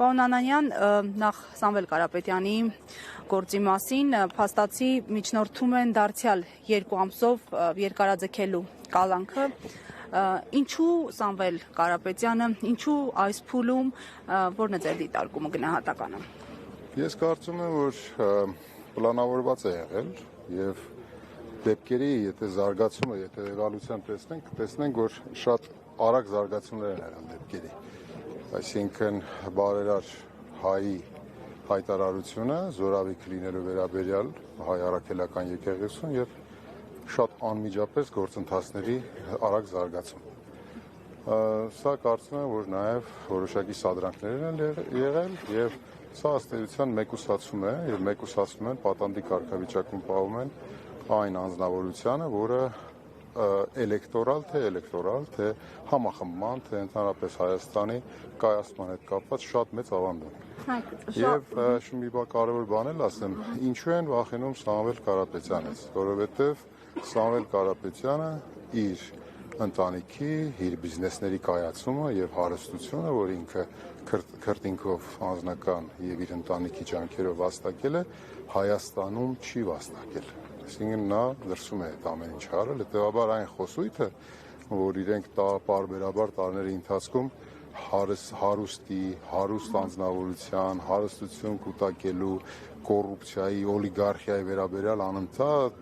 Պարոն Անանյան, նախ Սամվել Կարապետյանի գործի մասին փաստացի միջնորդում են դարձյալ 2 ամսով երկարաձգելու կալանքը։ Ինչու Սամվել Կարապետյանը, ինչու այս փուլում, որն է ձեր դիտարկումը գնահատականը։ Ես կարծում եմ, որ պլանավորված է եղել եւ դեպքերի, եթե զարգացումը, եթե էվալյուցիան տեսնենք, որ շատ արագ զարգացումներ են եղել դեպքերի։ Այսինքն բարերար հայի հայտարարությունը զորավիք լինելու վերաբերյալ հայ առաքելական եկեղեցուն եւ շատ անմիջապես գործընթացների արագ զարգացում։ Սա կարծում եմ, որ նաեւ որոշակի սադրանքներ են եղել եւ սա ըստ էության մեկուսացում է եւ մեկուսացում են պատանդի կարգավիճակում պահում են այն անձնավորությունը, որը էլեկտորալ, թե համախմբման, թե ընդհանրապես Հայաստանի կայացման հետ կապված շատ մեծ ավանդ է։ Եվ մի կարևոր բան էլ ասեմ, ինչու են վախենում Սամվել Կարապետյանից, որովհետև Սամվել Կարապետյանը իր ընտանիքի, իր բիզնեսների կայացումը եւ հարստությունը, որ ինքը քրտինքով անձնական եւ իր ընտանիքի ջանքերով վաստակել է, Հայաստանում չի վաստակել։ Այսինքն նա դրսում է այդ ամեն ինչ արել, հետեւաբար այն խոսույթը, որ իրենք պարբերաբար տարիների ընթացքում հարուստ անձնավորության, հարստություն կուտակելու, կոռուպցիայի, օլիգարխիայի վերաբերյալ անընդհատ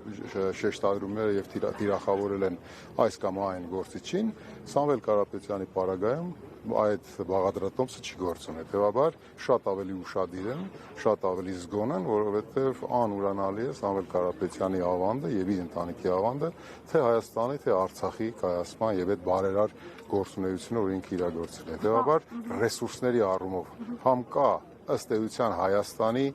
շեշտադրումները եւ թիրախավորել են այս կամ այն գործիչին, Սամվել Կարապետյանի պարագայում այդ բաղադրատոմսը չի գործում, հետեւաբար շատ ավելի ուշադիր են, շատ ավելի զգոն են, որովհետեւ անուրանալի է Սամվել Կարապետյանի ավանդը եւ իր ընտանիքի ավանդը, թե Հայաստանի, թե Արցախի կայացման եւ այդ բարերար գործունեությունը, որ ինքը իրագործել է։ Հետեւաբար ռեսուրսների առումով համ կա ըստ էության Հայաստանի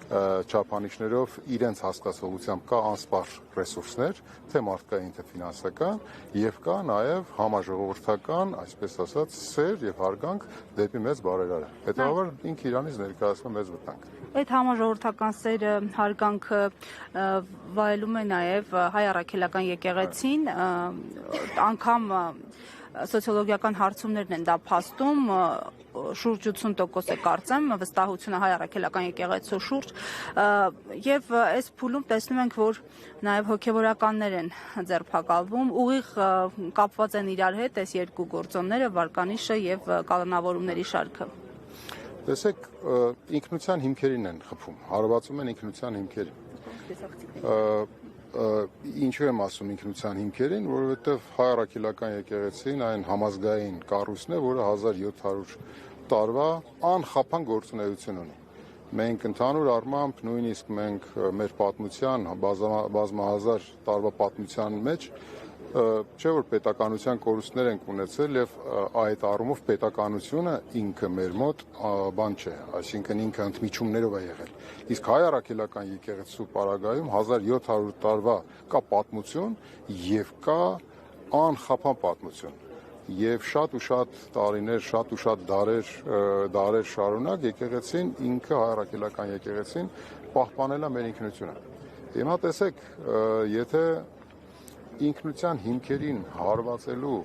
չափանիշներով իրենց հասկացողությամբ կա անսպար ռեսուրսներ, թե մարդկային, թե ֆինանսական, եւ կա նաեւ համաժողովրդական, այսպես ասած, սեր եւ հարգանք դեպի մեծ բարերարը։ Հետեւաբար ինքը իրանից ներկայացնում է մեծ վտանգ։ Այդ համաժողովրդական սերը, հարգանքը վայելում է նաեւ հայ առաքելական եկեղեցին, անգամ սոցիոլոգիական հարցումներն են դա փաստում, շուրջ 80% է կարծեմ վստահությունը հայ առաքելական եկեղեցու շուրջ եւ այս փուլում տեսնում ենք, որ նաեւ հոգեվորականներ են ձերբակալվում, ուղիղ կապված են իրար հետ այս երկու գործոնները, վարկանիշը եւ կանոնավորումների շարքը։ Տեսեք, ինքնության հիմքերին են խփում, հարվածում են ինքնության հիմքերին։ Ինչու եմ ասում ինքնության հիմքերին, որովհետև հայ առաքելական եկեղեցին այն համազգային կառույցն է, որը 1700 տարվա անխափան գործունեություն ունի։ Մենք ընդհանուր առմամբ նույնիսկ մենք մեր պատմության բազմահազար տարվա պատմության մեջ չէ որ պետականության կորուստներ ենք ունեցել եւ այդ առումով պետականությունը ինքը մեր մոտ բան չէ, այսինքն ինքը ընդմիջումներով է եղել։ Իսկ հայ առաքելական եկեղեցու պարագայում 1700 տարվա կա պատմություն եւ կա անխափան պատմություն։ Եվ շատ ու շատ տարիներ, շատ ու շատ դարեր շարունակ եկեղեցին ինքը հայ առաքելական եկեղեցին պահպանել է մեր ինքնությունը։ Հիմա տեսեք, եթե ինքնության հիմքերին հարվածելու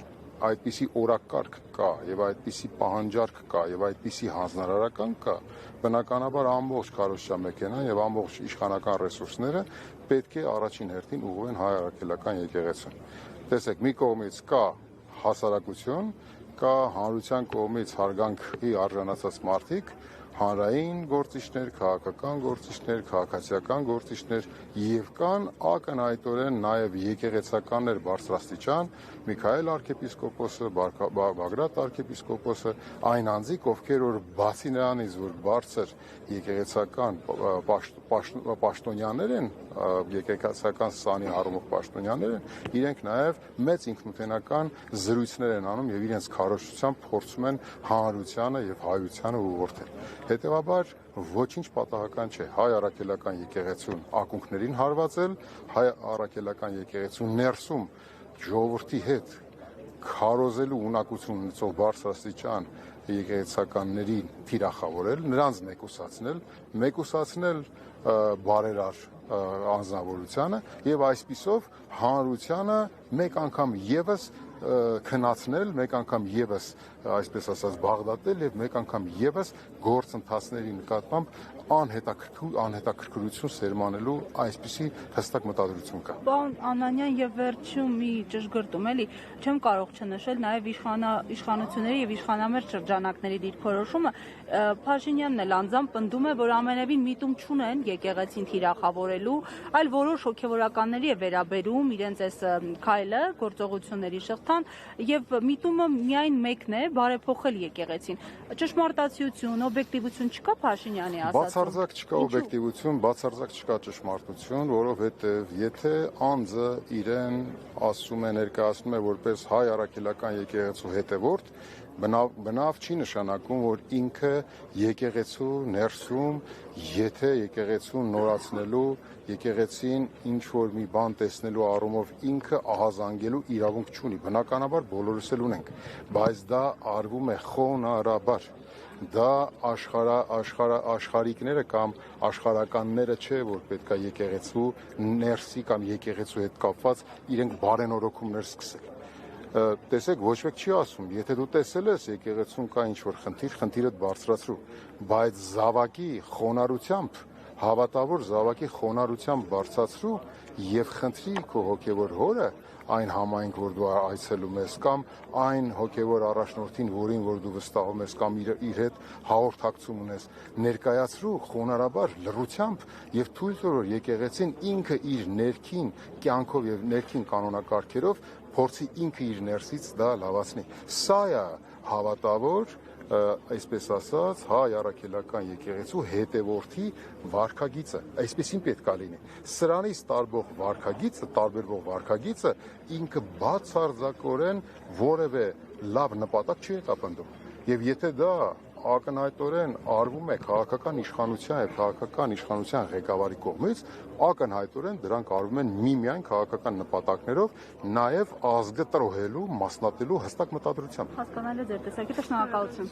այդպիսի օրակարգ կա եւ այդպիսի պահանջարկ կա եւ այդպիսի հանձնարարական կա, բնականաբար ամբողջ քարոզչա մեքենան եւ ամբողջ իշխանական ռեսուրսները պետք է առաջին հերթին ուղղեն հայ առաքելական եկեղեցուն։ Տեսեք, մի կողմից կա հասարակություն, կա հանրության կողմից հարգանքի արժանացած մարդիկ, հանրային գործիչներ, քաղաքական գործիչներ, քաղաքացիական գործիչներ եւ կան ակնհայտորեն նաեւ եկեղեցականներ բարձրաստիճան, Միքայել arczepiskopos-ը, Բագրատ arczepiskopos-ը, այն անձիկ, ովքեր որ բացի նրանից, որ բարձր եկեղեցական պաշտոնյաներ են, եկեղեցական սանի առումով պաշտոնյաներ են, իրենք նաեւ մեծ ինքնութենական զրույցներ են անում եւ իրենց քարոզչությամբ փորձում են հանրությանը եւ հայությանը ուղղորդել։ Հետևաբար ոչինչ պատահական չէ հայ առաքելական եկեղեցուն ակունքներին հարվածել, հայ առաքելական եկեղեցուն ներսում ժողովրդի հետ քարոզելու ունակություն ունեցող բարձրաստիճան եկեղեցականներին թիրախավորել, նրանց մեկուսացնել բարերար անձնավորությանը եւ այսպիսով հանրությանը մեկ անգամ եւս քնացնել, մեկ անգամ եւս այսպես ասած բաղդատել եւ մեկ անգամ եւս գործընթացների նկատմամբ անհետաքրքրություն սերմանելու այսպիսի հստակ մտադրություն կա։ Պարոն Անանյան, եւ վերջում մի ճշգրտում էլի, չեմ կարող չնշել նաեւ իշխանությունների եւ իշխանամերձ շրջանակների դիրքորոշումը, Փաշինյանն էլ անձամբ պնդում է, որ ամենևին միտում չունեն եկեղեցին թիրախավորելու, այլ որոշ հոգեվորականների է վերաբերում իրենց այս քայլը, գործողությունների շղթան եւ միտումը միայն մեկն է՝ բարեփոխել եկեղեցին։ Ճշմարտացիություն, օբյեկտիվություն չկա Փաշինյանի ասածում։ Բացարձակ չկա օբյեկտիվություն, բացարձակ չկա ճշմարտություն, որովհետեւ եթե անձը իրեն ասում է, ներկայացնում է որպես հայ առաքելական եկեղեցու հետևորդ, բնավ չի նշանակում, որ ինքը եկեղեցու ներսում, եթե եկեղեցուն նորացնելու, եկեղեցին ինչ որ մի բան տեսնելու առումով ինքը ահազանգելու իրավունք չունի։ Բնականաբար բոլորս էլ ունենք, բայց դա արվում է խոնարհաբար։ Դա աշխարհիկները կամ աշխարհականները չէ, որ պետքա եկեղեցու ներսի կամ եկեղեցու հետ կապված իրենք բարենորոգումներ սկսել։ Տեսեք, ոչ մեկ չի ասում, եթե դու տեսել ես եկեղեցուն կա ինչ-որ խնդիրդ բարձրացրու, բայց զավակի խոնարհությամբ, հավատավոր զավակի խոնարհությամբ բարձրացրու եւ խնդրի քո հոգեվոր հորը այն համայնք, որ դու այցելում ես, կամ այն հոգեվոր առաջնորդին, որին որ դու վստահում ես, կամ իր հետ հաղորդակցում ունես, ներկայացրու խոնարհաբար, լռությամբ եւ թույլ տուր, որ եկեղեցին ինքը իր ներքին կյանքով եւ ներքին կանոնակարգերով փորձի ինքը իր ներսից դա լավացնի։ Սա է հավատավոր, այսպես ասած, հայ առաքելական եկեղեցու հետևորդի վարքագիծը, այսպեսին պետք է լինի։ Սրանից տարբերվող վարքագիծը ինքը բացարձակորեն որևէ լավ նպատակ չի հետապնդում։ Եվ եթե դա ակնհայտորեն արվում է քաղաքական իշխանության եւ քաղաքական իշխանության ղեկավարի կողմից, ակնհայտորեն դրանք արվում են միմիայն քաղաքական նպատակներով, նաեւ ազգը տրոհելու, մասնատելու հստակ մտադրությամբ։ Հասկանալի է ձեր տեսակետը, շնորհակալություն։